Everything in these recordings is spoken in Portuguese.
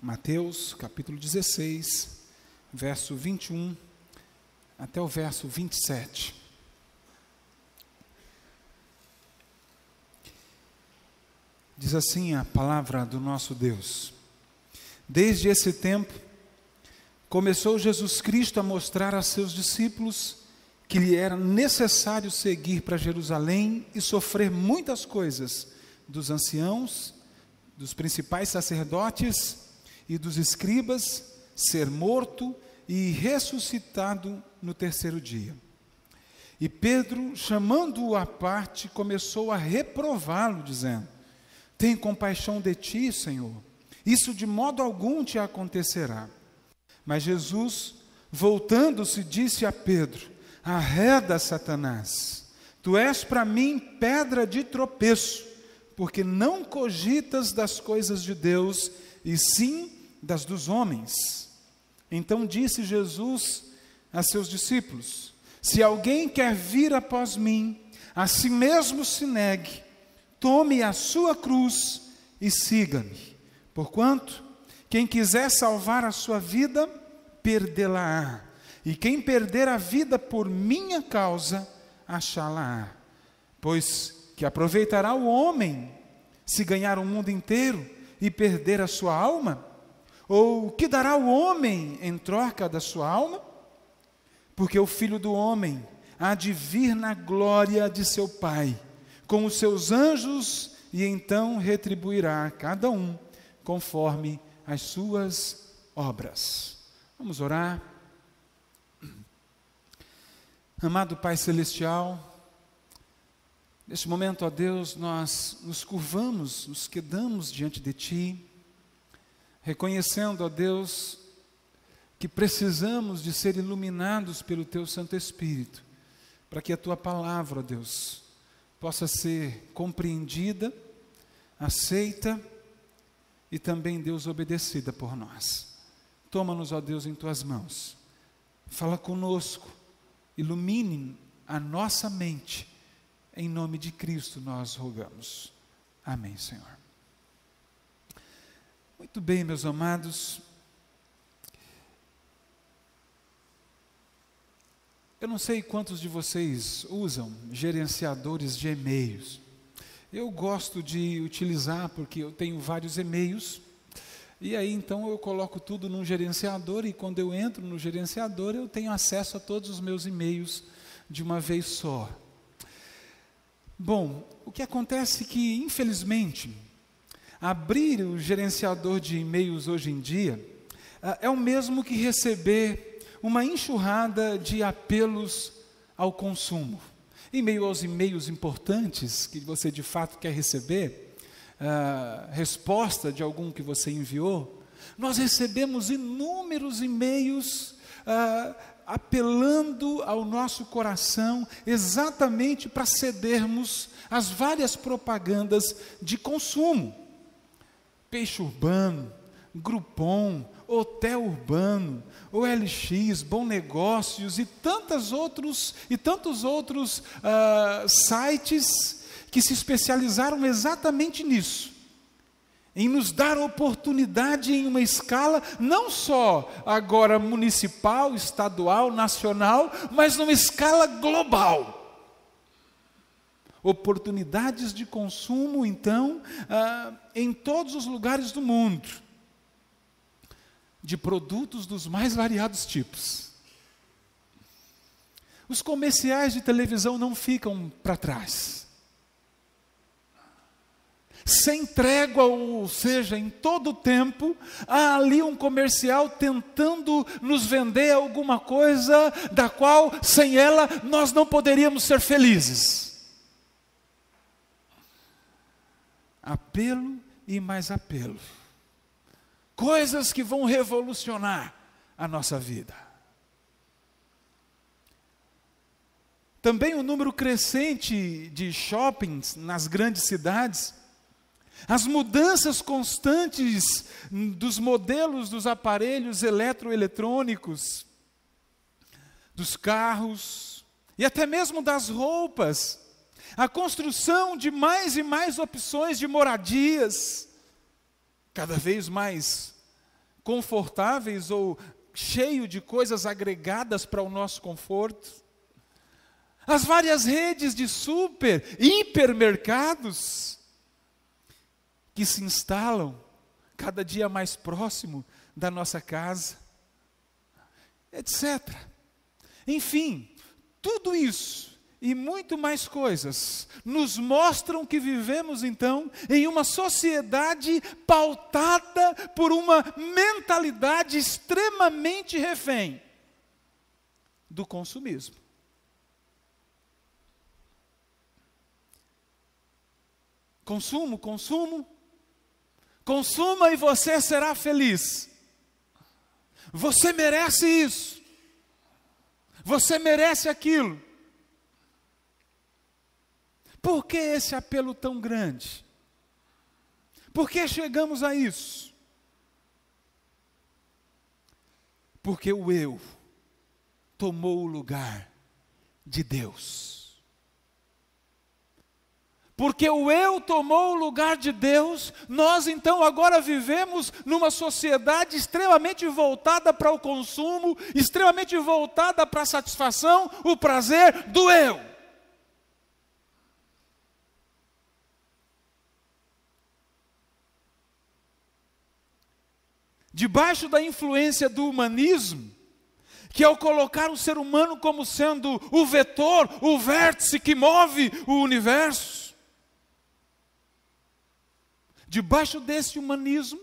Mateus, capítulo 16, verso 21 até o verso 27. Diz assim a palavra do nosso Deus: Desde esse tempo, começou Jesus Cristo a mostrar a seus discípulos que lhe era necessário seguir para Jerusalém e sofrer muitas coisas dos anciãos, dos principais sacerdotes e dos escribas, ser morto e ressuscitado no terceiro dia. E Pedro, chamando-o à parte, começou a reprová-lo, dizendo: Tem compaixão de ti, Senhor, isso de modo algum te acontecerá. Mas Jesus, voltando-se, disse a Pedro: Arreda, Satanás, tu és para mim pedra de tropeço, porque não cogitas das coisas de Deus, e sim das dos homens. Então disse Jesus a seus discípulos: Se alguém quer vir após mim, a si mesmo se negue, tome a sua cruz e siga-me. Porquanto, quem quiser salvar a sua vida, perdê-la-á. E quem perder a vida por minha causa, achá-la-á. Pois que aproveitará o homem se ganhar o mundo inteiro e perder a sua alma? Ou que dará o homem em troca da sua alma? Porque o Filho do Homem há de vir na glória de seu Pai, com os seus anjos, e então retribuirá a cada um conforme as suas obras. Vamos orar. Amado Pai Celestial, neste momento, ó Deus, nós nos curvamos, nos quedamos diante de Ti, reconhecendo, ó Deus, que precisamos de ser iluminados pelo Teu Santo Espírito, para que a Tua palavra, ó Deus, possa ser compreendida, aceita e também, Deus, obedecida por nós. Toma-nos, ó Deus, em Tuas mãos. Fala conosco, ilumine a nossa mente. Em nome de Cristo nós rogamos. Amém, Senhor. Muito bem, meus amados. Eu não sei quantos de vocês usam gerenciadores de e-mails. Eu gosto de utilizar porque eu tenho vários e-mails. E aí então eu coloco tudo num gerenciador e quando eu entro no gerenciador eu tenho acesso a todos os meus e-mails de uma vez só. Bom, o que acontece é que, infelizmente, abrir o gerenciador de e-mails hoje em dia é o mesmo que receber uma enxurrada de apelos ao consumo. Em meio aos e-mails importantes que você de fato quer receber, resposta de algum que você enviou, nós recebemos inúmeros e-mails apelando ao nosso coração exatamente para cedermos às várias propagandas de consumo. Peixe Urbano, Groupon, Hotel Urbano, OLX, Bom Negócios e tantos outros sites que se especializaram exatamente nisso, em nos dar oportunidade em uma escala não só agora municipal, estadual, nacional, mas numa escala global. Oportunidades de consumo, então, em todos os lugares do mundo, de produtos dos mais variados tipos. Os comerciais de televisão não ficam para trás. Sem trégua, ou seja, em todo o tempo, há ali um comercial tentando nos vender alguma coisa da qual, sem ela, nós não poderíamos ser felizes. Apelo e mais apelo. Coisas que vão revolucionar a nossa vida. Também o número crescente de shoppings nas grandes cidades, as mudanças constantes dos modelos dos aparelhos eletroeletrônicos, dos carros e até mesmo das roupas, a construção de mais e mais opções de moradias, cada vez mais confortáveis ou cheio de coisas agregadas para o nosso conforto. As várias redes de hipermercados que se instalam cada dia mais próximo da nossa casa, etc. Enfim, tudo isso e muito mais coisas nos mostram que vivemos então em uma sociedade pautada por uma mentalidade extremamente refém do consumismo. Consumo, consumo, consuma e você será feliz. Você merece isso. Você merece aquilo. Por que esse apelo tão grande? Por que chegamos a isso? Porque o eu tomou o lugar de Deus. Porque o eu tomou o lugar de Deus, nós então agora vivemos numa sociedade extremamente voltada para o consumo, extremamente voltada para a satisfação, o prazer do eu. Debaixo da influência do humanismo, que ao colocar o ser humano como sendo o vetor, o vértice que move o universo, debaixo desse humanismo,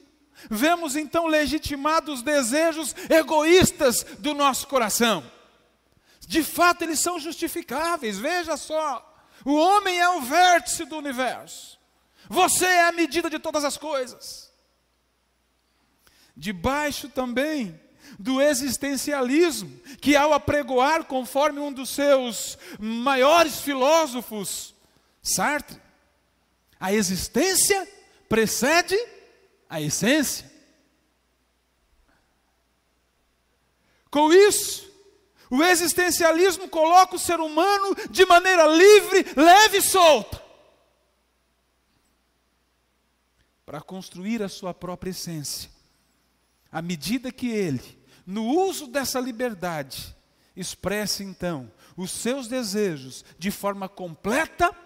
vemos então legitimados desejos egoístas do nosso coração. De fato, eles são justificáveis, veja só. O homem é o vértice do universo. Você é a medida de todas as coisas. Debaixo também do existencialismo, que ao apregoar, conforme um dos seus maiores filósofos, Sartre, a existência precede a essência. Com isso, o existencialismo coloca o ser humano de maneira livre, leve e solta, para construir a sua própria essência, à medida que ele, no uso dessa liberdade, expressa então os seus desejos de forma completa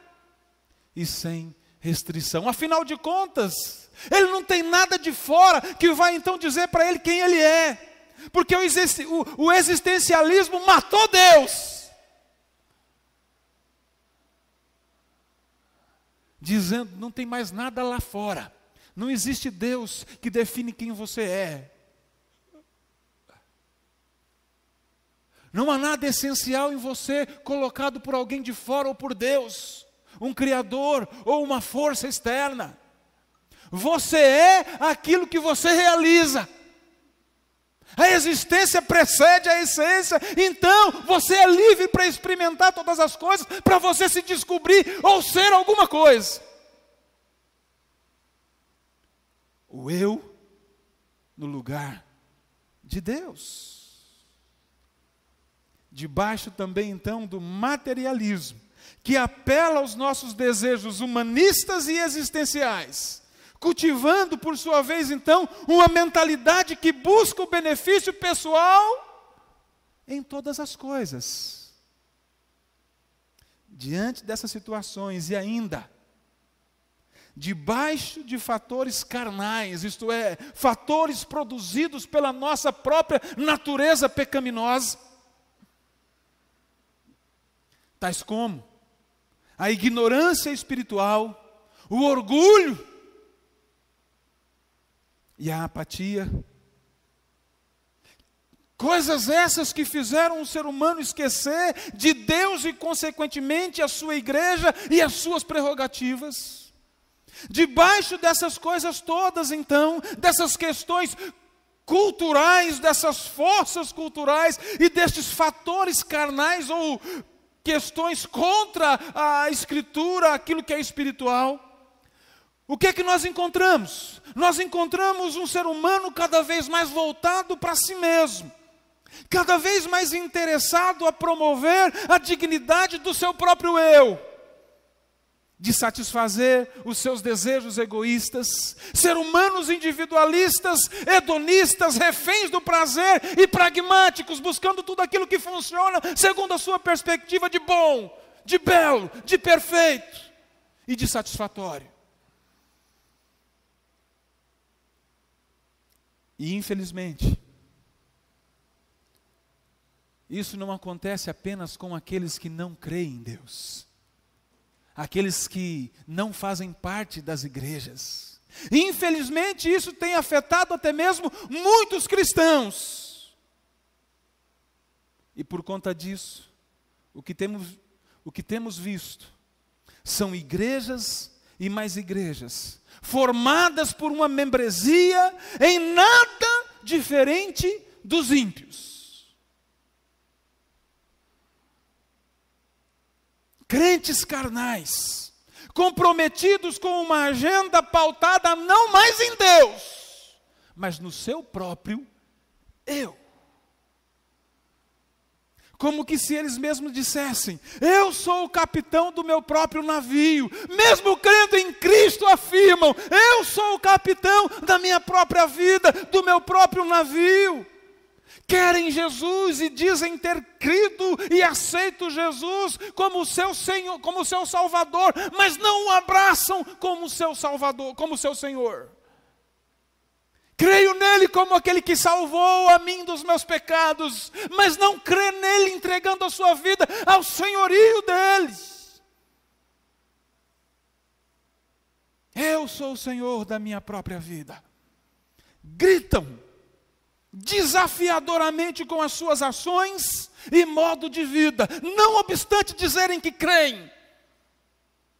e sem restrição. Afinal de contas, ele não tem nada de fora que vai então dizer para ele quem ele é, porque o existencialismo matou Deus, dizendo, não tem mais nada lá fora, não existe Deus que define quem você é, não há nada essencial em você colocado por alguém de fora ou por Deus, um criador ou uma força externa. Você é aquilo que você realiza. A existência precede a essência, então você é livre para experimentar todas as coisas, para você se descobrir ou ser alguma coisa. O eu no lugar de Deus. Debaixo também então do materialismo, que apela aos nossos desejos humanistas e existenciais, cultivando, por sua vez, então, uma mentalidade que busca o benefício pessoal em todas as coisas. Diante dessas situações e ainda, debaixo de fatores carnais, isto é, fatores produzidos pela nossa própria natureza pecaminosa, tais como a ignorância espiritual, o orgulho e a apatia. Coisas essas que fizeram o ser humano esquecer de Deus e, consequentemente, a sua igreja e as suas prerrogativas. Debaixo dessas coisas todas, então, dessas questões culturais, dessas forças culturais e destes fatores carnais ou questões contra a Escritura, aquilo que é espiritual, o que é que nós encontramos? Nós encontramos um ser humano cada vez mais voltado para si mesmo, cada vez mais interessado a promover a dignidade do seu próprio eu, de satisfazer os seus desejos egoístas, ser humanos individualistas, hedonistas, reféns do prazer e pragmáticos, buscando tudo aquilo que funciona segundo a sua perspectiva de bom, de belo, de perfeito e de satisfatório. E infelizmente, isso não acontece apenas com aqueles que não creem em Deus. Aqueles que não fazem parte das igrejas. Infelizmente, isso tem afetado até mesmo muitos cristãos. E por conta disso, o que temos visto são igrejas e mais igrejas, formadas por uma membresia em nada diferente dos ímpios. Crentes carnais, comprometidos com uma agenda pautada não mais em Deus, mas no seu próprio eu. Como que se eles mesmos dissessem: eu sou o capitão do meu próprio navio. Mesmo crendo em Cristo, afirmam: eu sou o capitão da minha própria vida, do meu próprio navio. Querem Jesus e dizem ter crido e aceito Jesus como seu Senhor, como seu Salvador, mas não o abraçam como seu Salvador, como seu Senhor. Creio nele como aquele que salvou a mim dos meus pecados, mas não crê nele entregando a sua vida ao senhorio deles. Eu sou o Senhor da minha própria vida. Gritam desafiadoramente com as suas ações e modo de vida, não obstante dizerem que creem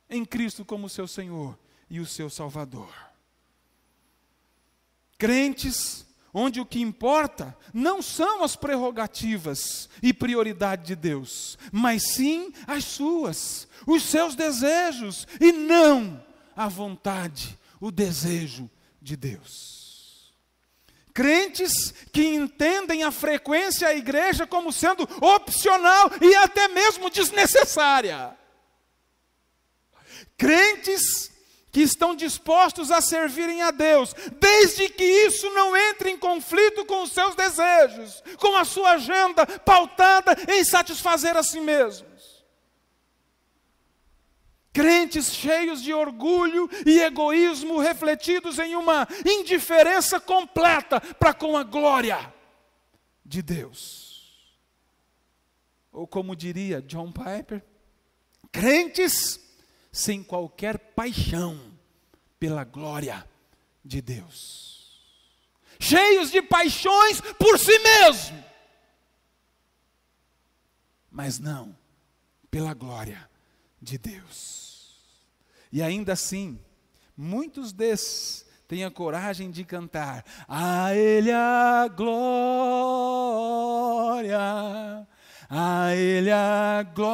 em Cristo como seu Senhor e o seu Salvador. Crentes onde o que importa não são as prerrogativas e prioridade de Deus, mas sim as suas, os seus desejos, e não a vontade, o desejo de Deus. Crentes que entendem a frequência à igreja como sendo opcional e até mesmo desnecessária. Crentes que estão dispostos a servirem a Deus, desde que isso não entre em conflito com os seus desejos, com a sua agenda pautada em satisfazer a si mesmos. Crentes cheios de orgulho e egoísmo, refletidos em uma indiferença completa para com a glória de Deus. Ou como diria John Piper, crentes sem qualquer paixão pela glória de Deus. Cheios de paixões por si mesmo, mas não pela glória de Deus. E ainda assim, muitos desses têm a coragem de cantar: a Ele a glória, a Ele a glória,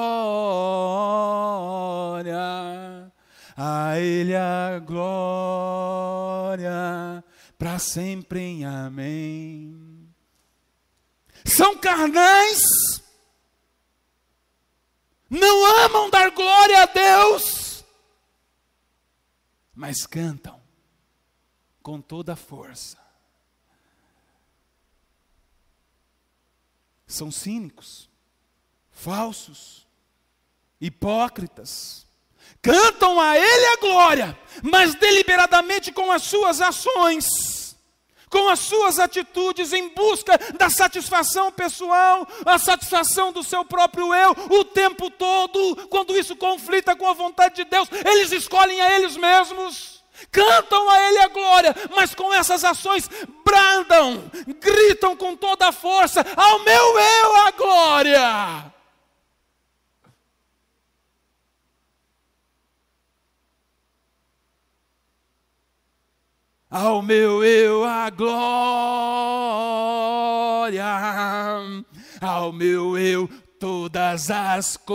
a Ele a glória, para sempre em amém. São carnais, não amam dar glória a Deus, mas cantam com toda a força. São cínicos, falsos, hipócritas. Cantam a Ele a glória, mas deliberadamente com as suas ações, com as suas atitudes, em busca da satisfação pessoal, a satisfação do seu próprio eu, o tempo todo. Quando isso conflita com a vontade de Deus, eles escolhem a eles mesmos. Cantam a Ele a glória, mas com essas ações bradam, gritam com toda a força: ao meu eu a glória. Ao meu eu a glória, ao meu eu todas as coisas,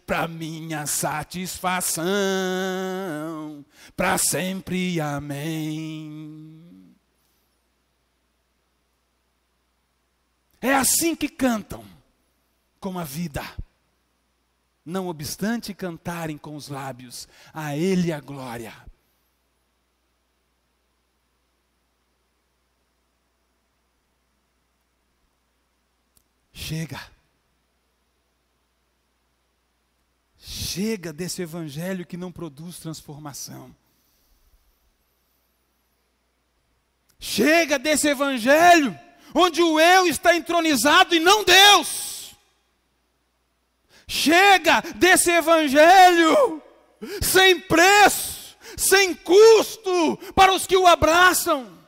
para minha satisfação, para sempre, amém. É assim que cantam com a vida. não obstante cantarem com os lábios, a Ele a glória. Chega. Chega desse evangelho que não produz transformação. Chega desse evangelho onde o eu está entronizado e não Deus. Chega desse evangelho sem preço, sem custo para os que o abraçam.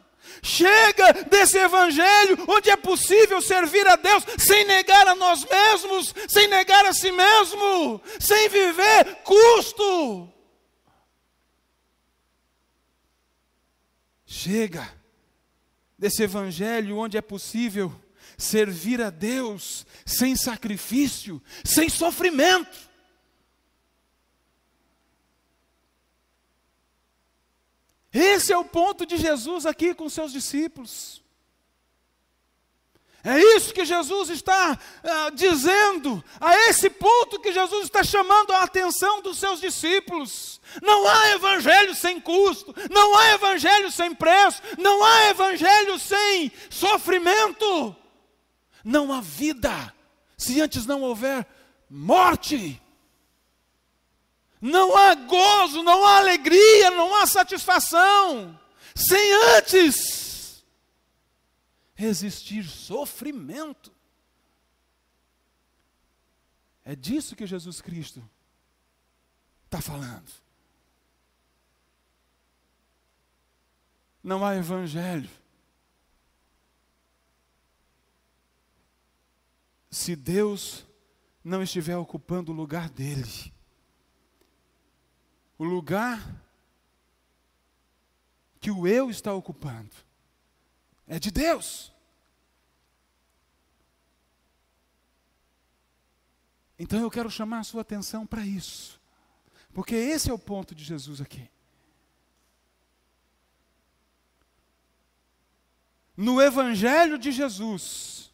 Chega desse evangelho onde é possível servir a Deus sem negar a nós mesmos, sem negar a si mesmo, sem viver custo. Chega desse evangelho onde é possível servir a Deus sem sacrifício, sem sofrimento. Esse é o ponto de Jesus aqui com seus discípulos. É isso que Jesus está dizendo, a esse ponto que Jesus está chamando a atenção dos seus discípulos. Não há evangelho sem custo, não há evangelho sem preço, não há evangelho sem sofrimento. Não há vida se antes não houver morte. Não há gozo, não há alegria, não há satisfação, sem antes existir sofrimento. É disso que Jesus Cristo está falando. Não há evangelho se Deus não estiver ocupando o lugar dele. O lugar que o eu está ocupando é de Deus. Então eu quero chamar a sua atenção para isso, porque esse é o ponto de Jesus aqui. No Evangelho de Jesus,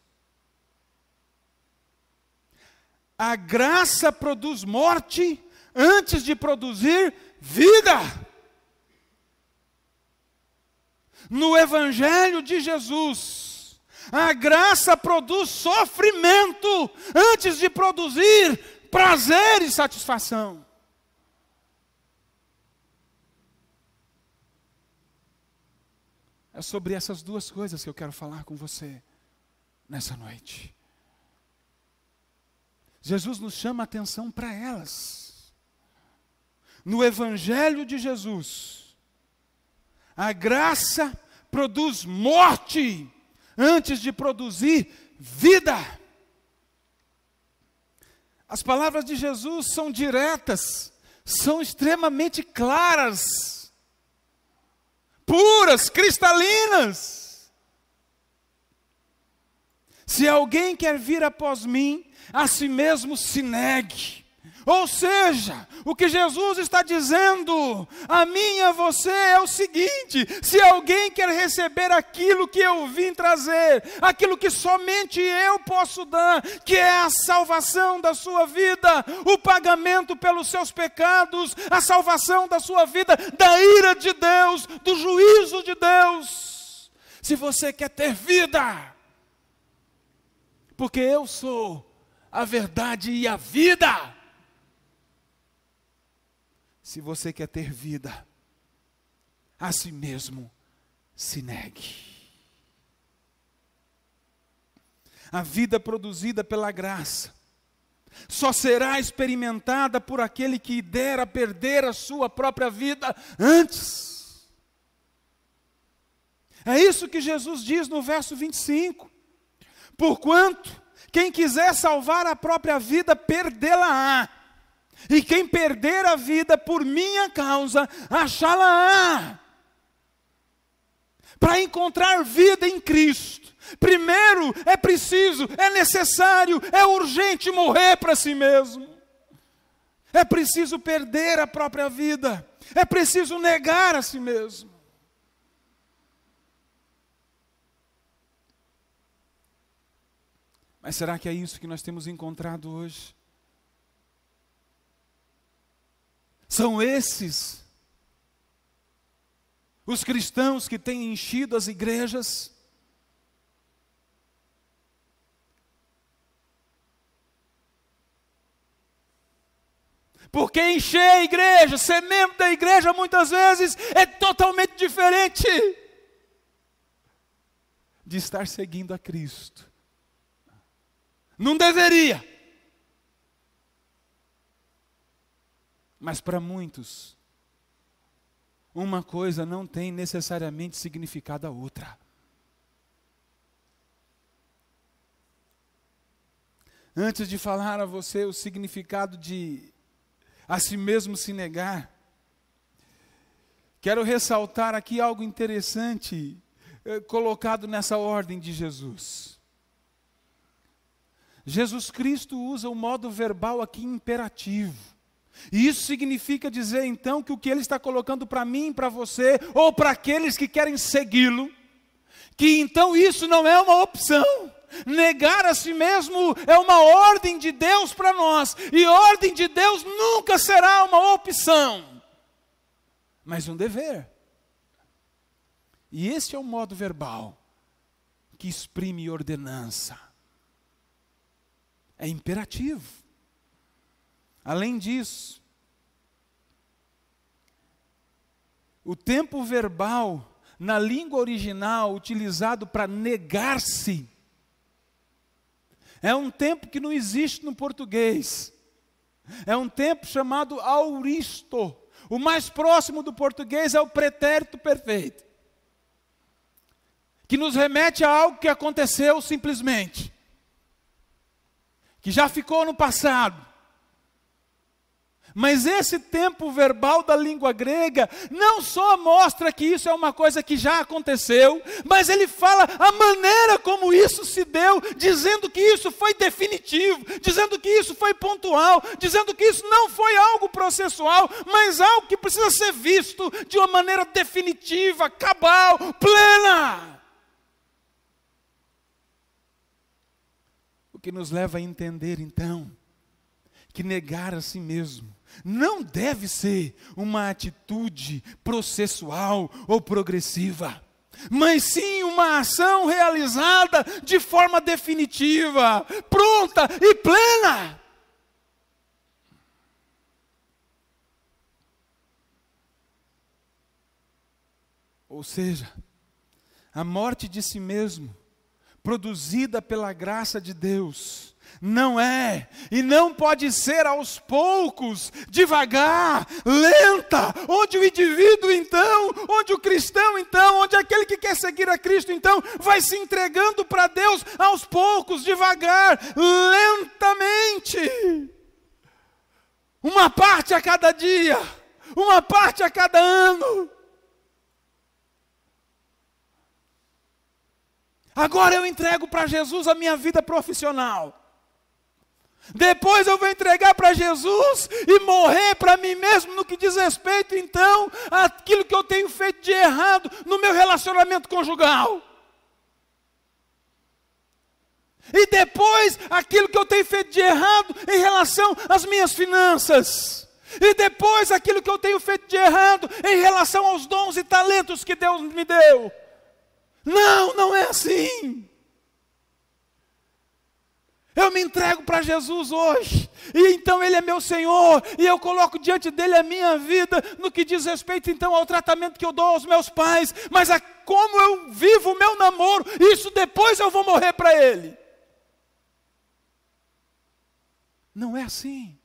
a graça produz morte antes de produzir vida. No Evangelho de Jesus, a graça produz sofrimento antes de produzir prazer e satisfação. É sobre essas duas coisas que eu quero falar com você nessa noite. Jesus nos chama a atenção para elas. No Evangelho de Jesus, a graça produz morte antes de produzir vida. As palavras de Jesus são diretas, são extremamente claras, puras, cristalinas. Se alguém quer vir após mim, a si mesmo se negue. Ou seja, o que Jesus está dizendo a mim e a você é o seguinte: se alguém quer receber aquilo que eu vim trazer, aquilo que somente eu posso dar, que é a salvação da sua vida, o pagamento pelos seus pecados, a salvação da sua vida, da ira de Deus, do juízo de Deus. Se você quer ter vida, porque eu sou a verdade e a vida. Se você quer ter vida, a si mesmo se negue. A vida produzida pela graça só será experimentada por aquele que dera perder a sua própria vida antes. É isso que Jesus diz no verso 25. Porquanto, quem quiser salvar a própria vida, perdê-la-á. E quem perder a vida por minha causa, achá-la-á. Para encontrar vida em Cristo, primeiro é preciso, é necessário, é urgente morrer para si mesmo. É preciso perder a própria vida. É preciso negar a si mesmo. Mas será que é isso que nós temos encontrado hoje? São esses os cristãos que têm enchido as igrejas. Porque encher a igreja, ser membro da igreja, muitas vezes é totalmente diferente de estar seguindo a Cristo. Não deveria. Mas para muitos, uma coisa não tem necessariamente significado a outra. Antes de falar a você o significado de a si mesmo se negar, quero ressaltar aqui algo interessante colocado nessa ordem de Jesus. Jesus Cristo usa o modo verbal aqui imperativo. E isso significa dizer então que o que Ele está colocando para mim, para você, ou para aqueles que querem segui-lo, que então isso não é uma opção. Negar a si mesmo é uma ordem de Deus para nós, e ordem de Deus nunca será uma opção, mas um dever. E esse é o modo verbal que exprime ordenança. É imperativo. Além disso, o tempo verbal na língua original utilizado para negar-se é um tempo que não existe no português. É um tempo chamado auristo. O mais próximo do português é o pretérito perfeito, que nos remete a algo que aconteceu simplesmente, que já ficou no passado. Mas esse tempo verbal da língua grega não só mostra que isso é uma coisa que já aconteceu, mas ele fala a maneira como isso se deu, dizendo que isso foi definitivo, dizendo que isso foi pontual, dizendo que isso não foi algo processual, mas algo que precisa ser visto de uma maneira definitiva, cabal, plena. O que nos leva a entender então que negar a si mesmo não deve ser uma atitude processual ou progressiva, mas sim uma ação realizada de forma definitiva, pronta e plena. Ou seja, a morte de si mesmo, produzida pela graça de Deus, não é e não pode ser aos poucos, devagar, lenta, onde o indivíduo então, onde o cristão então, onde aquele que quer seguir a Cristo então, vai se entregando para Deus aos poucos, devagar, lentamente. Uma parte a cada dia, uma parte a cada ano. Agora eu entrego para Jesus a minha vida profissional. Depois eu vou entregar para Jesus e morrer para mim mesmo no que diz respeito, então, àquilo que eu tenho feito de errado no meu relacionamento conjugal. E depois, aquilo que eu tenho feito de errado em relação às minhas finanças. E depois, aquilo que eu tenho feito de errado em relação aos dons e talentos que Deus me deu. Não, não é assim. Eu me entrego para Jesus hoje, e então Ele é meu Senhor, e eu coloco diante dEle a minha vida, no que diz respeito então ao tratamento que eu dou aos meus pais, mas a como eu vivo o meu namoro, isso depois eu vou morrer para Ele. Não é assim.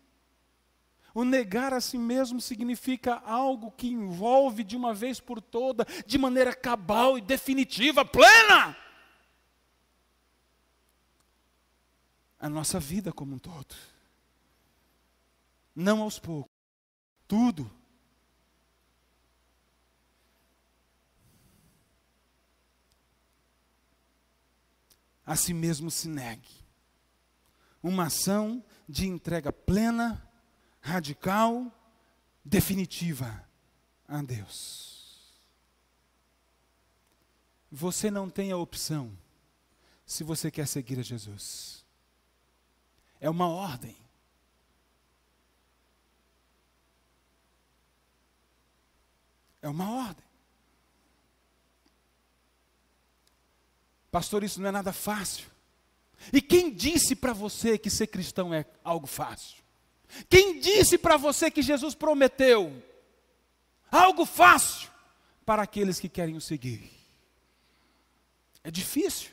O negar a si mesmo significa algo que envolve de uma vez por toda, de maneira cabal e definitiva, plena, a nossa vida como um todo. Não aos poucos. Tudo. A si mesmo se negue. Uma ação de entrega plena, radical, definitiva a Deus. Você não tem a opção se você quer seguir a Jesus. É uma ordem. É uma ordem. Pastor, isso não é nada fácil. E quem disse para você que ser cristão é algo fácil? Quem disse para você que Jesus prometeu algo fácil para aqueles que querem o seguir? É difícil.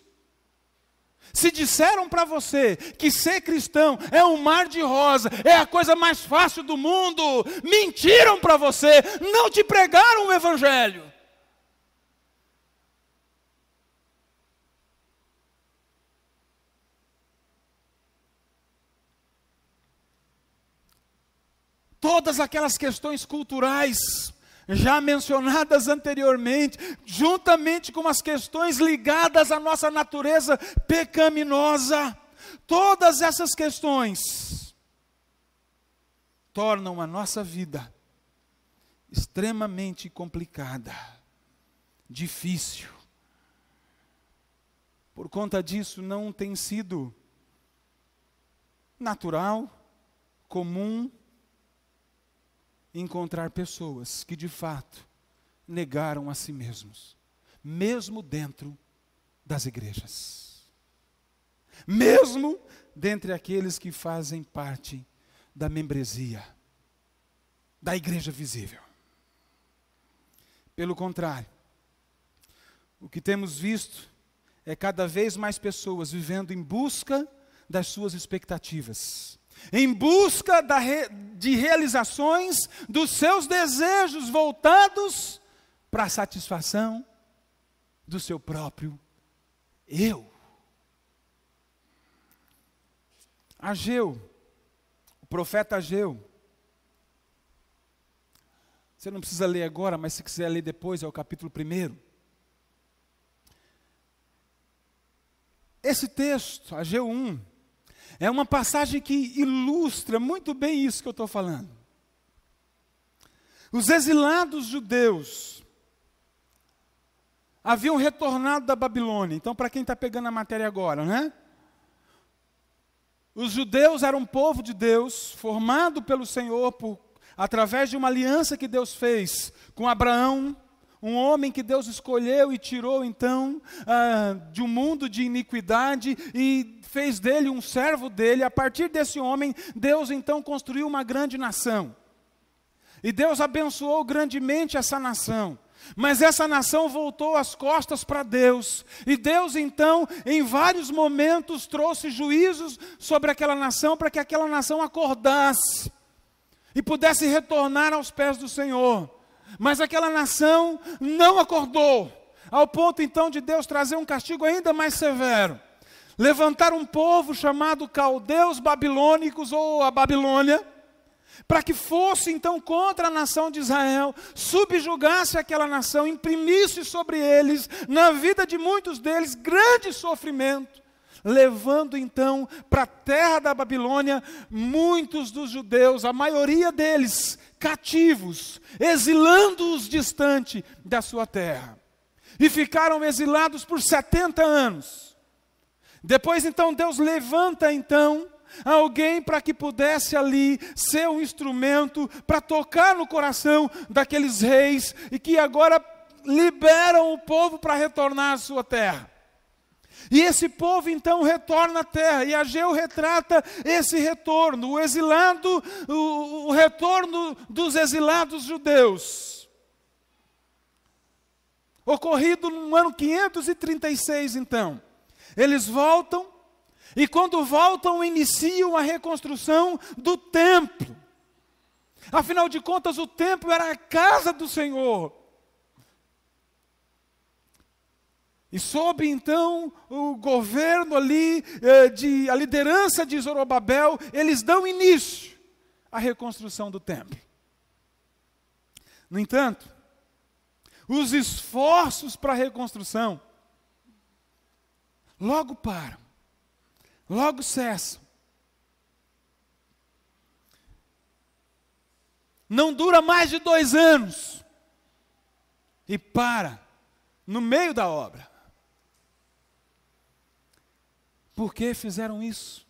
Se disseram para você que ser cristão é um mar de rosa, é a coisa mais fácil do mundo, mentiram para você, não te pregaram o evangelho. Todas aquelas questões culturais já mencionadas anteriormente, juntamente com as questões ligadas à nossa natureza pecaminosa, todas essas questões tornam a nossa vida extremamente complicada, difícil. Por conta disso, não tem sido natural, comum, encontrar pessoas que de fato negaram a si mesmos, mesmo dentro das igrejas, mesmo dentre aqueles que fazem parte da membresia, da igreja visível. Pelo contrário, o que temos visto é cada vez mais pessoas vivendo em busca das suas expectativas, em busca de realizações dos seus desejos voltados para a satisfação do seu próprio eu. Ageu, o profeta Ageu, você não precisa ler agora, mas se quiser ler depois, é o capítulo 1. Esse texto, Ageu 1, é uma passagem que ilustra muito bem isso que eu estou falando. Os exilados judeus haviam retornado da Babilônia. Então, para quem está pegando a matéria agora, né? Os judeus eram um povo de Deus, formado pelo Senhor através de uma aliança que Deus fez com Abraão, um homem que Deus escolheu e tirou então de um mundo de iniquidade e fez dele um servo dele. A partir desse homem, Deus então construiu uma grande nação. E Deus abençoou grandemente essa nação. Mas essa nação voltou as costas para Deus. E Deus então, em vários momentos, trouxe juízos sobre aquela nação para que aquela nação acordasse e pudesse retornar aos pés do Senhor. Mas aquela nação não acordou, ao ponto então de Deus trazer um castigo ainda mais severo. Levantar um povo chamado caldeus babilônicos, ou a Babilônia, para que fosse então contra a nação de Israel, subjugasse aquela nação, imprimisse sobre eles, na vida de muitos deles, grande sofrimento, levando então para a terra da Babilônia muitos dos judeus, a maioria deles cativos, exilando-os distante da sua terra. E ficaram exilados por 70 anos. Depois então Deus levanta então alguém para que pudesse ali ser um instrumento para tocar no coração daqueles reis e que agora liberam o povo para retornar à sua terra. E esse povo então retorna à terra, e Ageu retrata esse retorno, o retorno dos exilados judeus, ocorrido no ano 536 então. Eles voltam, e quando voltam iniciam a reconstrução do templo. Afinal de contas, o templo era a casa do Senhor. E sob então o governo ali, a liderança de Zorobabel, eles dão início à reconstrução do templo. No entanto, os esforços para a reconstrução logo param, logo cessam. Não dura mais de 2 anos e para no meio da obra. Por que fizeram isso?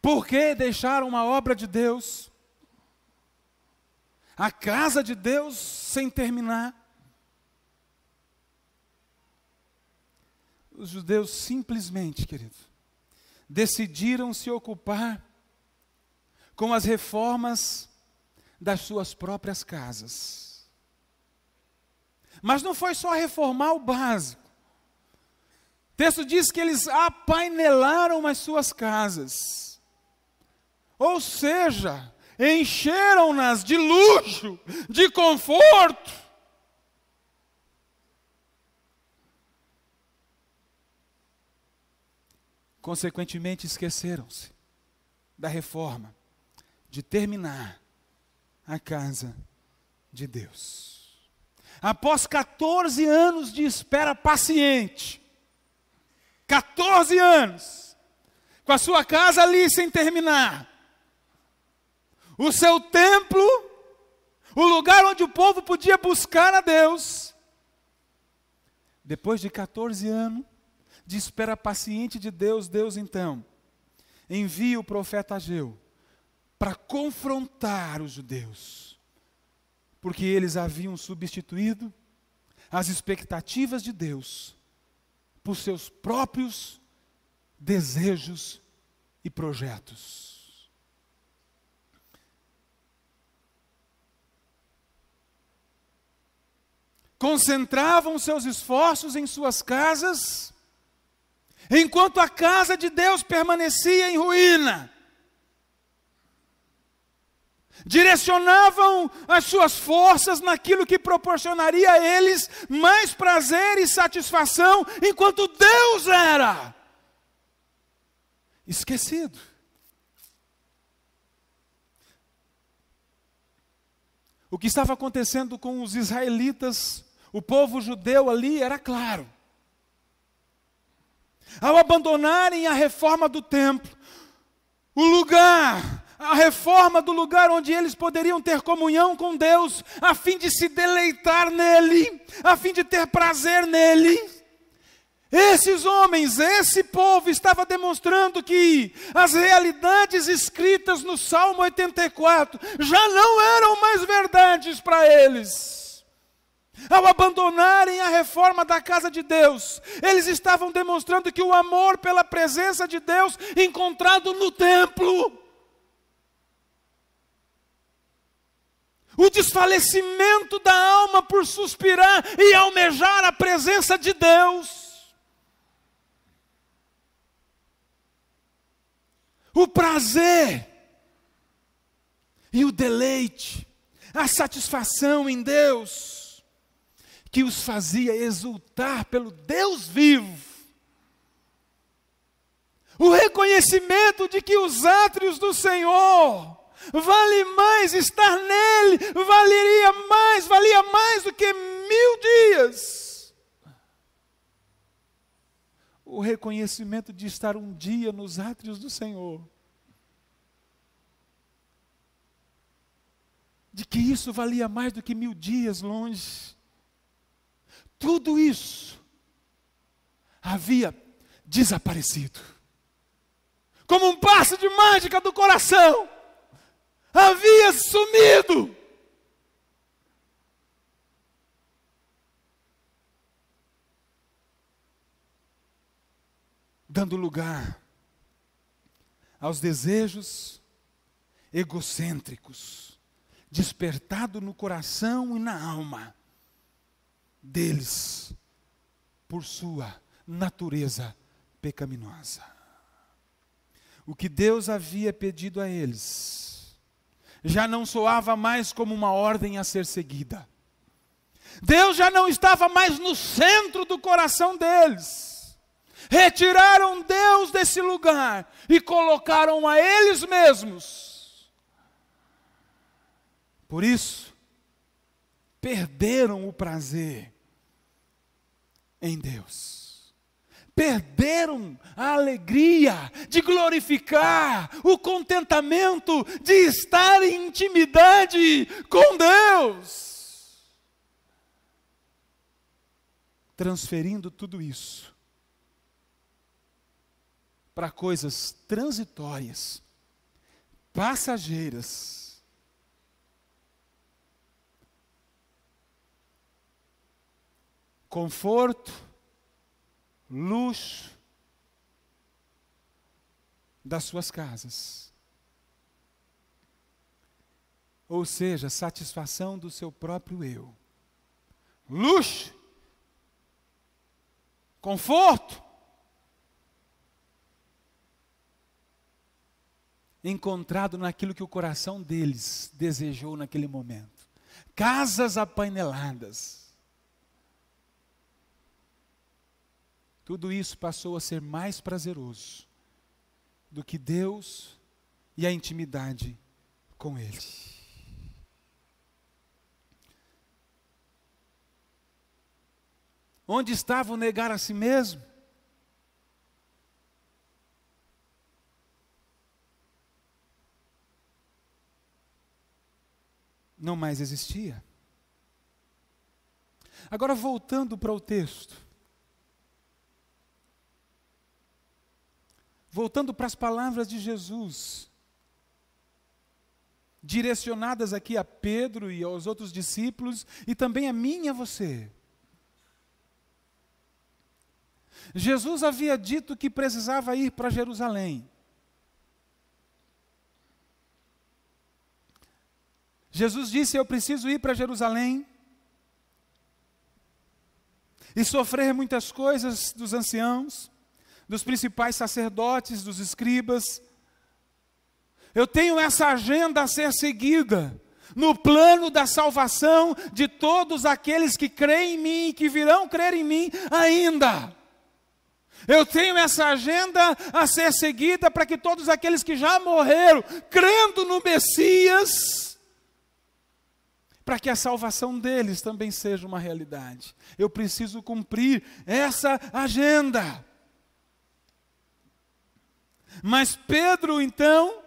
Por que deixaram uma obra de Deus a casa de Deus sem terminar. Os judeus simplesmente, querido, decidiram se ocupar com as reformas das suas próprias casas. Mas não foi só reformar o básico. O texto diz que eles apainelaram as suas casas. Ou seja, encheram-nas de luxo, de conforto. Consequentemente, esqueceram-se da reforma, de terminar a casa de Deus. Após 14 anos de espera paciente, 14 anos, com a sua casa ali sem terminar, o seu templo, o lugar onde o povo podia buscar a Deus, depois de 14 anos de espera paciente de Deus, Deus então envia o profeta Ageu para confrontar os judeus, porque eles haviam substituído as expectativas de Deus por seus próprios desejos e projetos. Concentravam seus esforços em suas casas, enquanto a casa de Deus permanecia em ruína. Direcionavam as suas forças naquilo que proporcionaria a eles mais prazer e satisfação, enquanto Deus era esquecido. O que estava acontecendo com os israelitas, o povo judeu ali, era claro. Ao abandonarem a reforma do templo, o lugar, a reforma do lugar onde eles poderiam ter comunhão com Deus, a fim de se deleitar nele, a fim de ter prazer nele, esses homens, esse povo estava demonstrando que as realidades escritas no Salmo 84 já não eram mais verdades para eles. Ao abandonarem a reforma da casa de Deus, eles estavam demonstrando que o amor pela presença de Deus encontrado no templo, o desfalecimento da alma por suspirar e almejar a presença de Deus, o prazer e o deleite, a satisfação em Deus, que os fazia exultar pelo Deus vivo. O reconhecimento de que os átrios do Senhor vale mais estar nele, valia mais do que 1000 dias. O reconhecimento de estar um dia nos átrios do Senhor, de que isso valia mais do que 1000 dias longe. Tudo isso havia desaparecido. Como um passe de mágica do coração, havia sumido. Dando lugar aos desejos egocêntricos, despertado no coração e na alma deles, por sua natureza pecaminosa. O que Deus havia pedido a eles já não soava mais como uma ordem a ser seguida. Deus já não estava mais no centro do coração deles. Retiraram Deus desse lugar e colocaram a eles mesmos. Por isso, perderam o prazer em Deus. Perderam a alegria de glorificar, o contentamento de estar em intimidade com Deus. Transferindo tudo isso para coisas transitórias, passageiras, conforto, luxo das suas casas. Ou seja, satisfação do seu próprio eu. Luxo, conforto, encontrado naquilo que o coração deles desejou naquele momento. Casas apaineladas. Tudo isso passou a ser mais prazeroso do que Deus e a intimidade com Ele. Onde estava o negar a si mesmo? Não mais existia. Agora, voltando para o texto. Voltando para as palavras de Jesus, direcionadas aqui a Pedro e aos outros discípulos, e também a mim e a você. Jesus havia dito que precisava ir para Jerusalém. Jesus disse: eu preciso ir para Jerusalém e sofrer muitas coisas dos anciãos, dos principais sacerdotes, dos escribas. Eu tenho essa agenda a ser seguida, no plano da salvação de todos aqueles que creem em mim e que virão crer em mim ainda. Eu tenho essa agenda a ser seguida para que todos aqueles que já morreram, crendo no Messias, para que a salvação deles também seja uma realidade. Eu preciso cumprir essa agenda. Mas Pedro, então,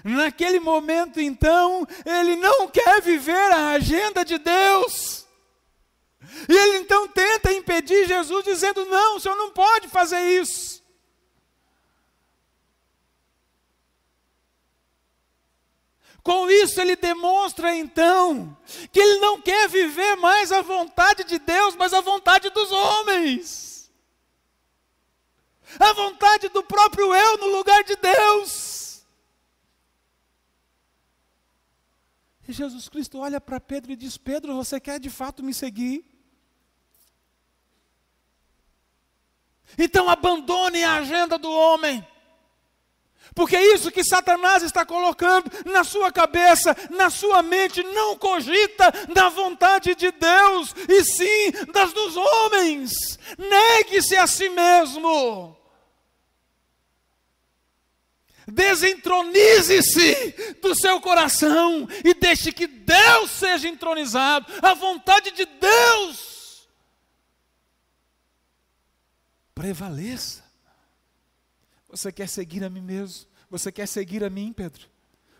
naquele momento, então, ele não quer viver a agenda de Deus. E ele então tenta impedir Jesus, dizendo: não, o Senhor não pode fazer isso. Com isso ele demonstra então, que ele não quer viver mais a vontade de Deus, mas a vontade dos homens. A vontade do próprio eu no lugar de Deus. E Jesus Cristo olha para Pedro e diz: Pedro, você quer de fato me seguir? Então abandone a agenda do homem. Porque é isso que Satanás está colocando na sua cabeça, na sua mente. Não cogita da vontade de Deus, e sim das dos homens. Negue-se a si mesmo. Desentronize-se do seu coração e deixe que Deus seja entronizado. A vontade de Deus prevaleça. Você quer seguir a mim mesmo? Você quer seguir a mim, Pedro?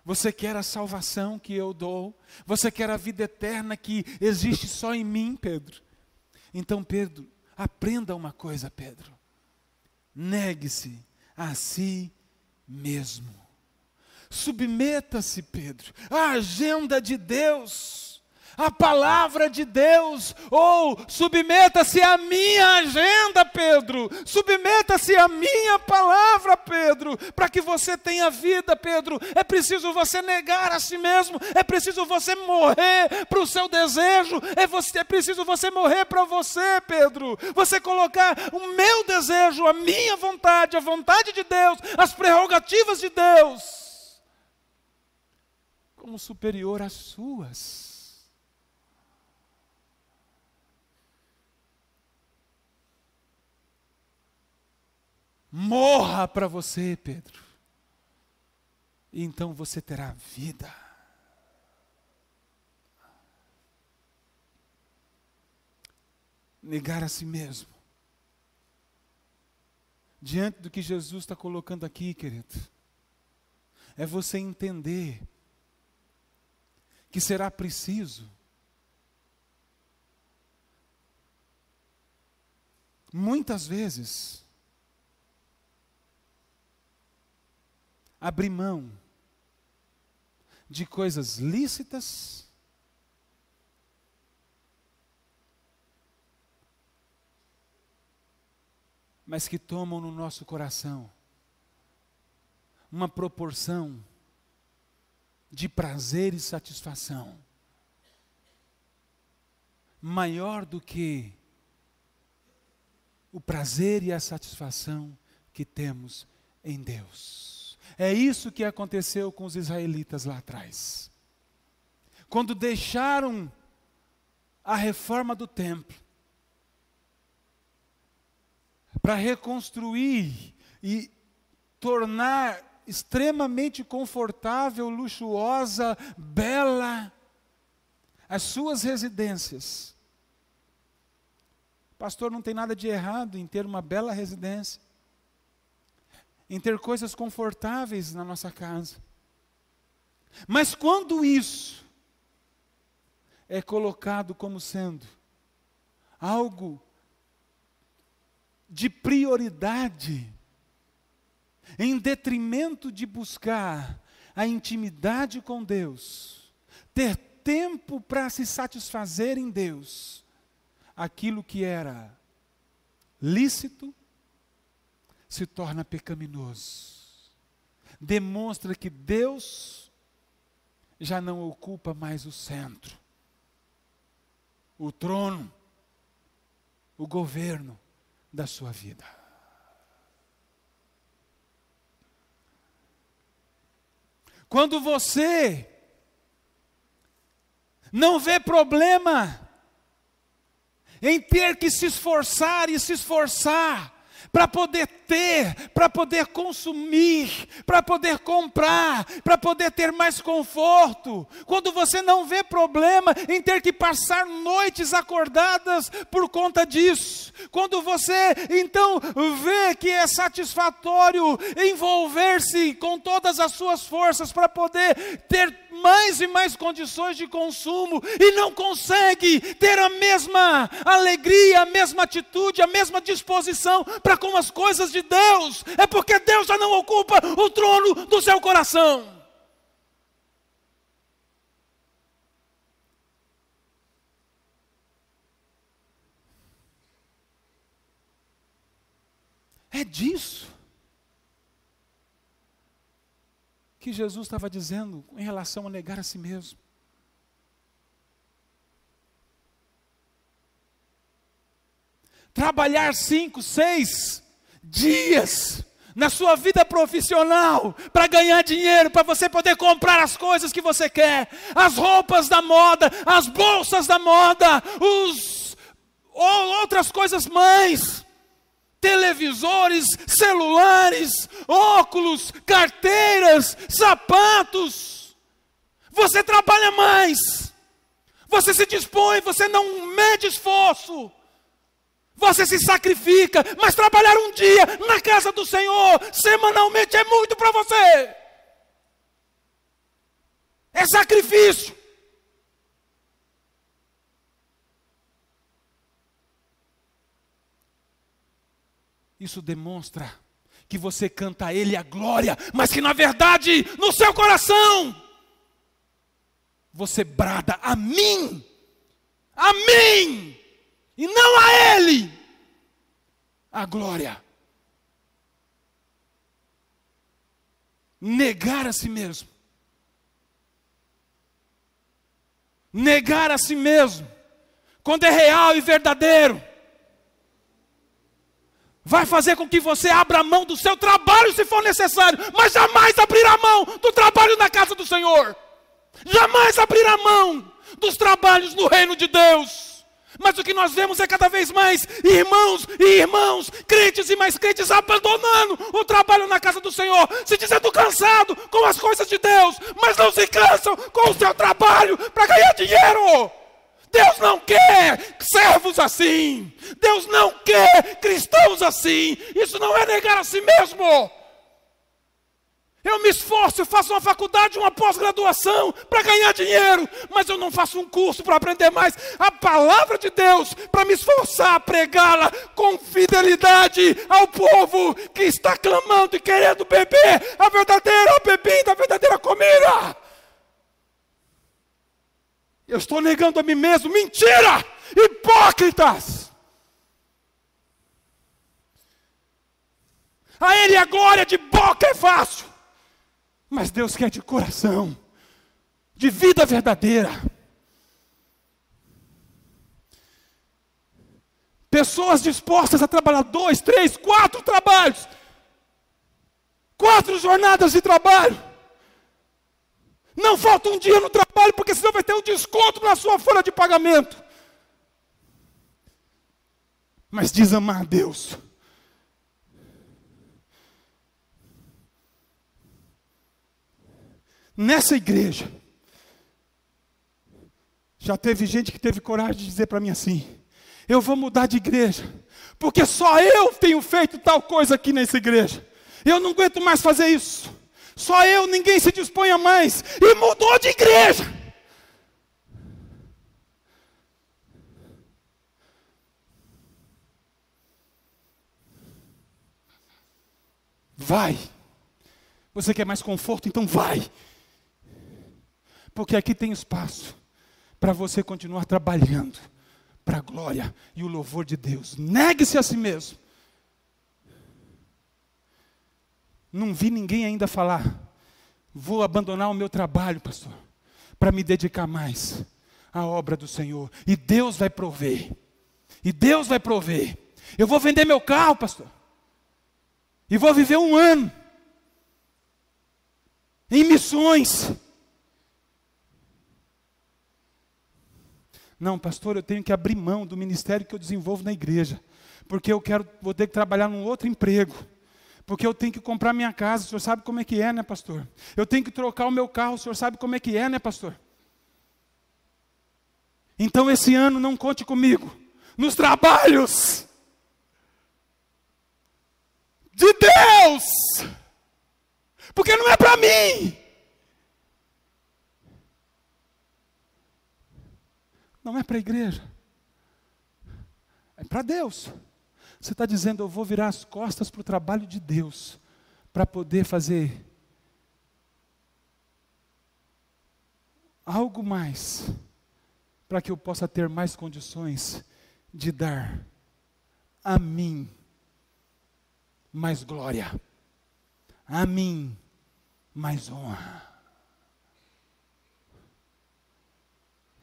Você quer a salvação que eu dou? Você quer a vida eterna que existe só em mim, Pedro? Então, Pedro, aprenda uma coisa, Pedro. Negue-se a si mesmo. Submeta-se, Pedro, à agenda de Deus, à palavra de Deus, ou submeta-se à minha agenda, Pedro, submeta-se à minha palavra, Pedro, para que você tenha vida, Pedro. É preciso você negar a si mesmo, é preciso você morrer para o seu desejo, é preciso você morrer para você, Pedro, você colocar o meu desejo, a minha vontade, a vontade de Deus, as prerrogativas de Deus, como superior às suas. Morra para você, Pedro, e então você terá vida. Negar a si mesmo, diante do que Jesus está colocando aqui, querido, é você entender que será preciso muitas vezes abrir mão de coisas lícitas mas que tomam no nosso coração uma proporção de prazer e satisfação maior do que o prazer e a satisfação que temos em Deus. É isso que aconteceu com os israelitas lá atrás. Quando deixaram a reforma do templo para reconstruir e tornar extremamente confortável, luxuosa, bela as suas residências. Pastor, não tem nada de errado em ter uma bela residência, em ter coisas confortáveis na nossa casa. Mas quando isso é colocado como sendo algo de prioridade, em detrimento de buscar a intimidade com Deus, ter tempo para se satisfazer em Deus, aquilo que era lícito se torna pecaminoso. Demonstra que Deus já não ocupa mais o centro, o trono, o governo da sua vida. Quando você não vê problema em ter que se esforçar e se esforçar para poder ter, para poder consumir, para poder comprar, para poder ter mais conforto. Quando você não vê problema em ter que passar noites acordadas por conta disso. Quando você então vê que é satisfatório envolver-se com todas as suas forças para poder ter mais e mais condições de consumo e não consegue ter a mesma alegria, a mesma atitude, a mesma disposição para com as coisas de Deus, é porque Deus já não ocupa o trono do seu coração. É disso que Jesus estava dizendo em relação a negar a si mesmo. Trabalhar 5, 6 dias na sua vida profissional para ganhar dinheiro, para você poder comprar as coisas que você quer, as roupas da moda, as bolsas da moda, outras coisas mais, televisores, celulares, óculos, carteiras, sapatos. Você trabalha mais, você se dispõe, você não mede esforço, você se sacrifica, mas trabalhar um dia na casa do Senhor, semanalmente, é muito para você. É sacrifício. Isso demonstra que você canta a Ele a glória, mas que na verdade, no seu coração, você brada a mim, e não a Ele, a glória. Negar a si mesmo. Negar a si mesmo, quando é real e verdadeiro, vai fazer com que você abra mão do seu trabalho se for necessário, mas jamais abrirá mão do trabalho na casa do Senhor. Jamais abrirá mão dos trabalhos no reino de Deus. Mas o que nós vemos é cada vez mais irmãos, crentes e mais crentes abandonando o trabalho na casa do Senhor, se dizendo cansado com as coisas de Deus, mas não se cansam com o seu trabalho para ganhar dinheiro. Deus não quer servos assim. Deus não quer cristãos assim. Isso não é negar a si mesmo. Eu me esforço, eu faço uma faculdade, uma pós-graduação para ganhar dinheiro, mas eu não faço um curso para aprender mais a palavra de Deus, para me esforçar a pregá-la com fidelidade ao povo que está clamando e querendo beber a verdadeira bebida, a verdadeira comida. Eu estou negando a mim mesmo. Mentira! Hipócritas! A Ele a glória de boca é fácil. Mas Deus quer de coração, de vida verdadeira. Pessoas dispostas a trabalhar 2, 3, 4 trabalhos. 4 jornadas de trabalho. Não falta um dia no trabalho, porque senão vai ter um desconto na sua folha de pagamento. Mas diz amar a Deus. Nessa igreja, já teve gente que teve coragem de dizer para mim assim: eu vou mudar de igreja, porque só eu tenho feito tal coisa aqui nessa igreja. Eu não aguento mais fazer isso. Só eu, ninguém se dispõe a mais. E mudou de igreja. Vai. Você quer mais conforto? Então vai. Porque aqui tem espaço para você continuar trabalhando para a glória e o louvor de Deus. Negue-se a si mesmo. Não vi ninguém ainda falar: vou abandonar o meu trabalho, pastor, para me dedicar mais à obra do Senhor. E Deus vai prover. E Deus vai prover. Eu vou vender meu carro, pastor, e vou viver 1 ano em missões. Não, pastor, eu tenho que abrir mão do ministério que eu desenvolvo na igreja, porque vou ter que trabalhar num outro emprego. Porque eu tenho que comprar minha casa, o senhor sabe como é que é, né, pastor? Eu tenho que trocar o meu carro, o senhor sabe como é que é, né, pastor? Então esse ano não conte comigo nos trabalhos de Deus, porque não é para mim. Não é para a igreja, é para Deus. Você está dizendo: eu vou virar as costas para o trabalho de Deus, para poder fazer algo mais, para que eu possa ter mais condições de dar a mim mais glória, a mim mais honra.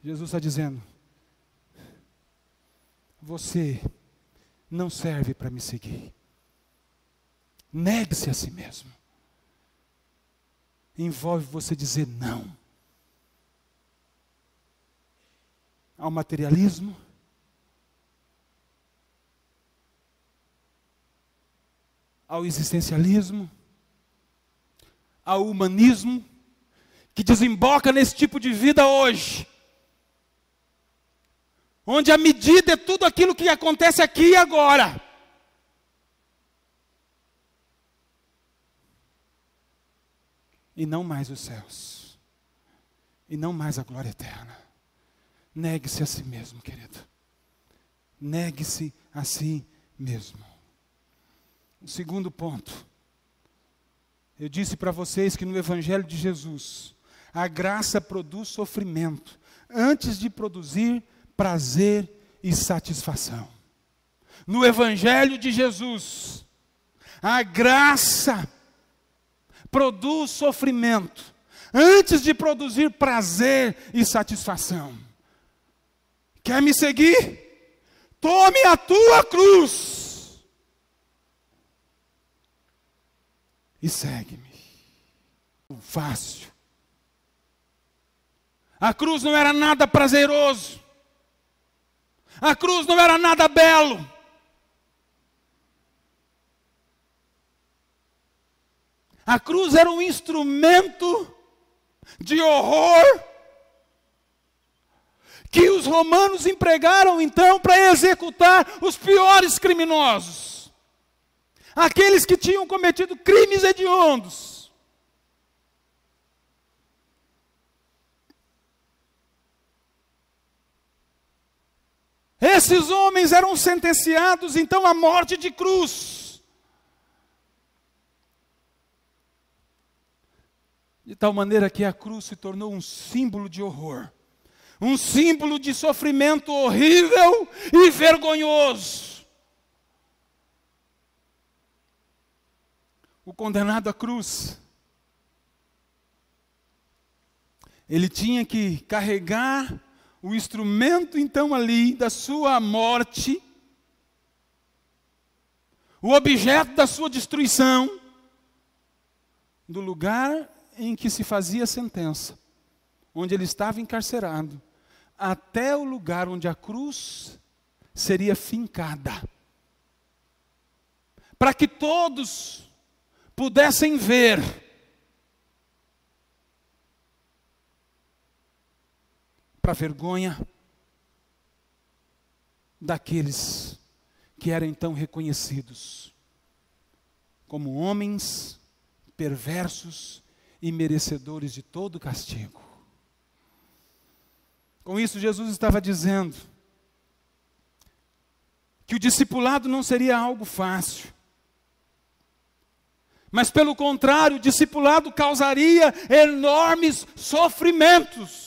Jesus está dizendo: você não serve para me seguir. Negue-se a si mesmo. Envolve você dizer não ao materialismo, ao existencialismo, ao humanismo, que desemboca nesse tipo de vida hoje, onde a medida é tudo aquilo que acontece aqui e agora. E não mais os céus. E não mais a glória eterna. Negue-se a si mesmo, querido. Negue-se a si mesmo. O segundo ponto. Eu disse para vocês que no Evangelho de Jesus, a graça produz sofrimento, antes de produzir prazer e satisfação. No Evangelho de Jesus, a graça produz sofrimento, antes de produzir prazer e satisfação. Quer me seguir? Tome a tua cruz e segue-me. Fácil. A cruz não era nada prazeroso. A cruz não era nada belo. A cruz era um instrumento de horror que os romanos empregaram então para executar os piores criminosos. Aqueles que tinham cometido crimes hediondos. Esses homens eram sentenciados então à morte de cruz. De tal maneira que a cruz se tornou um símbolo de horror. Um símbolo de sofrimento horrível e vergonhoso. o condenado à cruz. Ele tinha que carregar o instrumento então ali da sua morte, o objeto da sua destruição, do lugar em que se fazia a sentença, onde ele estava encarcerado, até o lugar onde a cruz seria fincada, para que todos pudessem ver para a vergonha daqueles que eram então reconhecidos como homens perversos e merecedores de todo castigo. Com isso, Jesus estava dizendo que o discipulado não seria algo fácil, mas pelo contrário, o discipulado causaria enormes sofrimentos.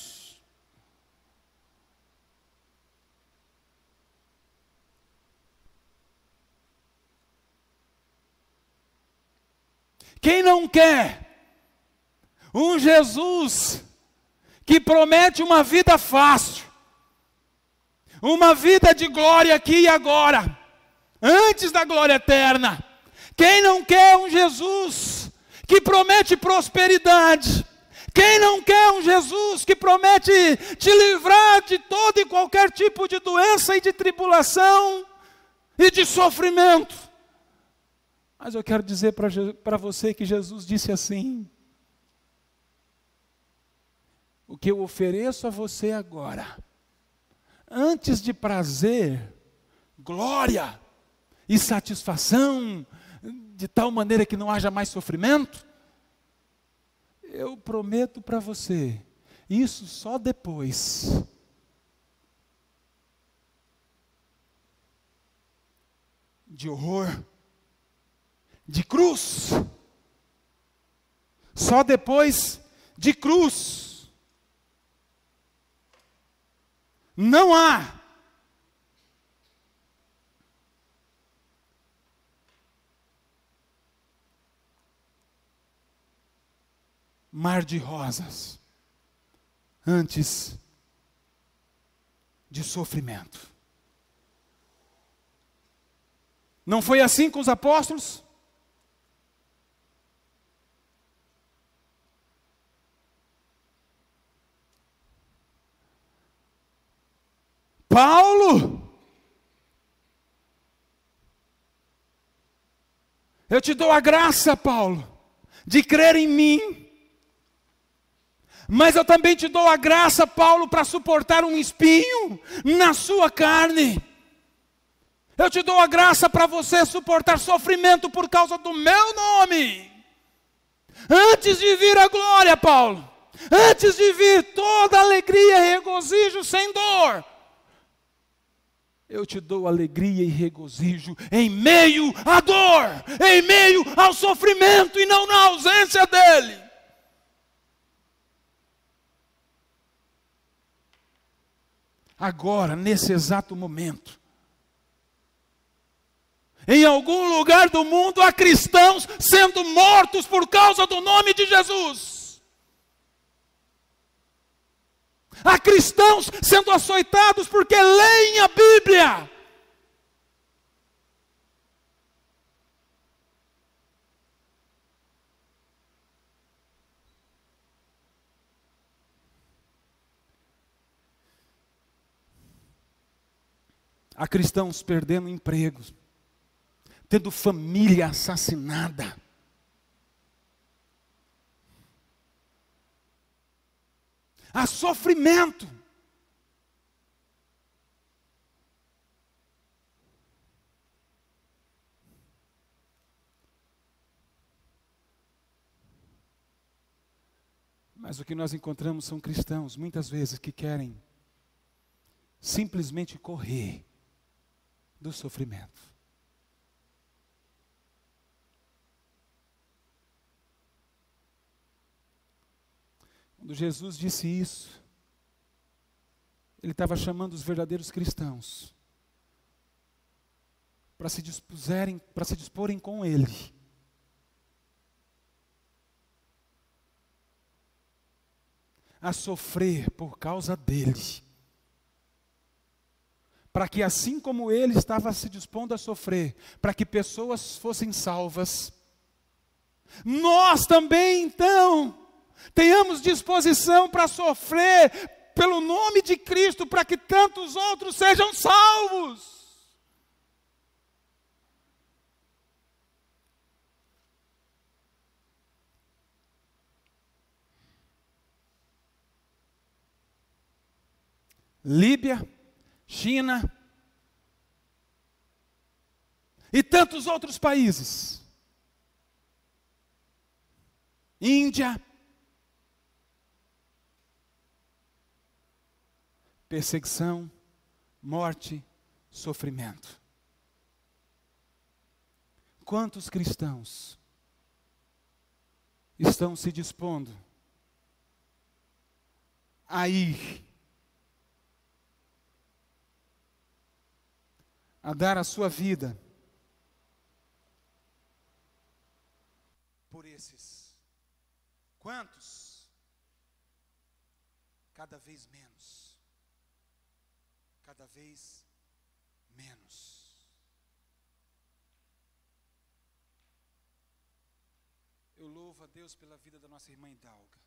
Quem não quer um Jesus que promete uma vida fácil, uma vida de glória aqui e agora, antes da glória eterna? Quem não quer um Jesus que promete prosperidade? Quem não quer um Jesus que promete te livrar de todo e qualquer tipo de doença e de tribulação e de sofrimento? Mas eu quero dizer para você que Jesus disse assim: o que eu ofereço a você agora, antes de prazer, glória e satisfação, de tal maneira que não haja mais sofrimento, eu prometo para você, isso só depois de horror, de cruz, só depois de cruz. Não há mar de rosas antes de sofrimento. Não foi assim com os apóstolos? Paulo, eu te dou a graça, Paulo, de crer em mim, mas eu também te dou a graça, Paulo, para suportar um espinho na sua carne. Eu te dou a graça para você suportar sofrimento por causa do meu nome. Antes de vir a glória, Paulo, antes de vir toda alegria e regozijo sem dor, eu te dou alegria e regozijo em meio à dor, em meio ao sofrimento e não na ausência dele. Agora, nesse exato momento, em algum lugar do mundo há cristãos sendo mortos por causa do nome de Jesus. Há cristãos sendo açoitados porque leem a Bíblia. Há cristãos perdendo empregos, tendo família assassinada. Há sofrimento. Mas o que nós encontramos são cristãos, muitas vezes, que querem simplesmente correr do sofrimento. Quando Jesus disse isso, ele estava chamando os verdadeiros cristãos para se disporem com ele, a sofrer por causa dele. Para que assim como ele estava se dispondo a sofrer, para que pessoas fossem salvas, nós também então tenhamos disposição para sofrer pelo nome de Cristo, para que tantos outros sejam salvos. Líbia, China e tantos outros países. Índia. Perseguição, morte, sofrimento. Quantos cristãos estão se dispondo a ir, a dar a sua vida por esses? Quantos? Cada vez menos. Cada vez menos. Eu louvo a Deus pela vida da nossa irmã Hidalga.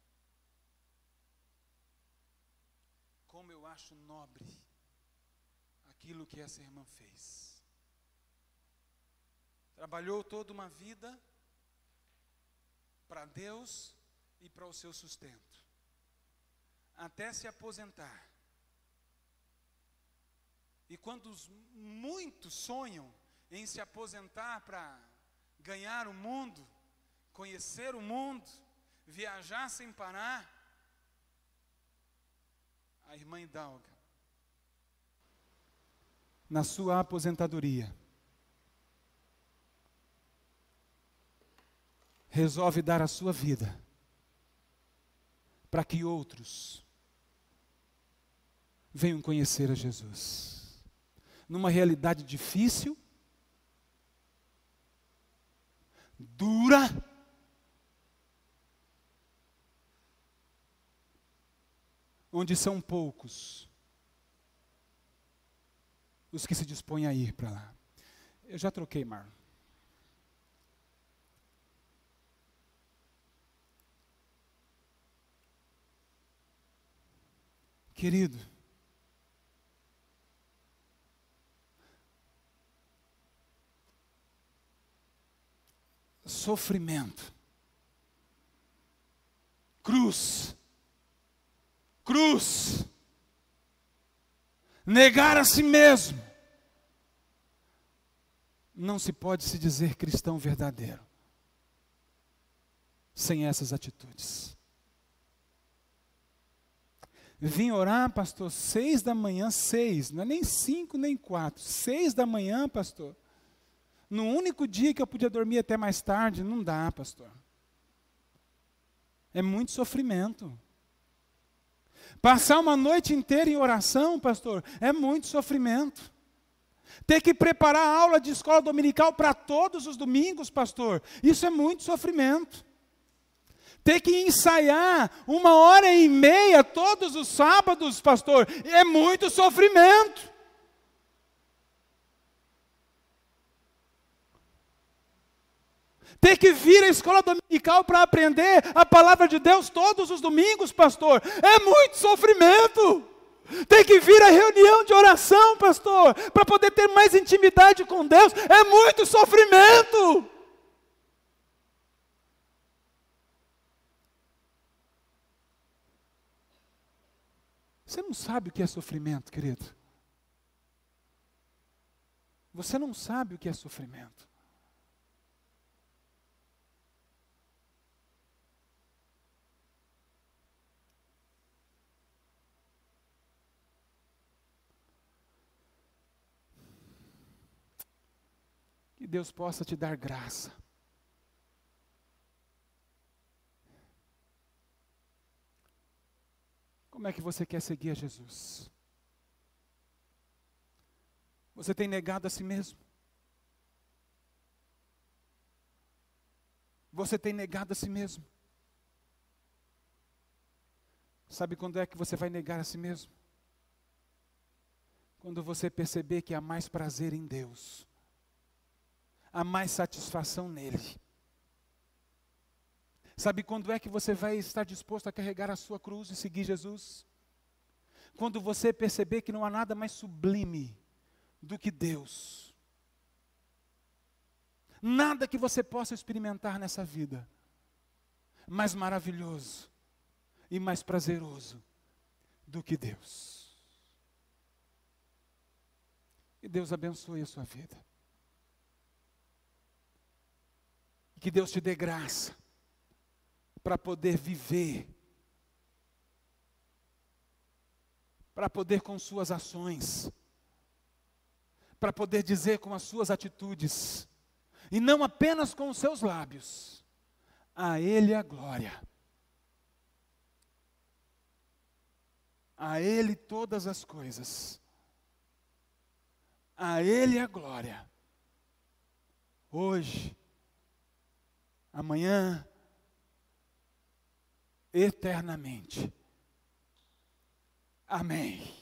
Como eu acho nobre aquilo que essa irmã fez. Trabalhou toda uma vida para Deus e para o seu sustento, até se aposentar. E quando muitos sonham em se aposentar para ganhar o mundo, conhecer o mundo, viajar sem parar, a irmã Hidalga, na sua aposentadoria, resolve dar a sua vida para que outros venham conhecer a Jesus. Numa realidade difícil, dura, onde são poucos os que se dispõem a ir para lá. Eu já troquei, Marlon. Querido, sofrimento, cruz, negar a si mesmo, não se pode se dizer cristão verdadeiro sem essas atitudes. Vim orar, pastor, 6 da manhã, 6, não é nem 5, nem 4, 6 da manhã, pastor. No único dia que eu podia dormir até mais tarde, não dá, pastor. É muito sofrimento. Passar uma noite inteira em oração, pastor, é muito sofrimento. Ter que preparar a aula de escola dominical para todos os domingos, pastor, isso é muito sofrimento. Ter que ensaiar 1h30 todos os sábados, pastor, é muito sofrimento. Ter que vir à escola dominical para aprender a palavra de Deus todos os domingos, pastor, é muito sofrimento. Ter que vir à reunião de oração, pastor, para poder ter mais intimidade com Deus, é muito sofrimento. Você não sabe o que é sofrimento, querido. Você não sabe o que é sofrimento. Que Deus possa te dar graça. Como é que você quer seguir a Jesus? Você tem negado a si mesmo? Você tem negado a si mesmo? Sabe quando é que você vai negar a si mesmo? Quando você perceber que há mais prazer em Deus, há mais satisfação nele. Sabe quando é que você vai estar disposto a carregar a sua cruz e seguir Jesus? Quando você perceber que não há nada mais sublime do que Deus. Nada que você possa experimentar nessa vida mais maravilhoso e mais prazeroso do que Deus. E Deus abençoe a sua vida. E que Deus te dê graça para poder viver, para poder com suas ações, para poder dizer com as suas atitudes, e não apenas com os seus lábios, a Ele a glória, a Ele todas as coisas, a Ele a glória, hoje, amanhã, eternamente. Amém.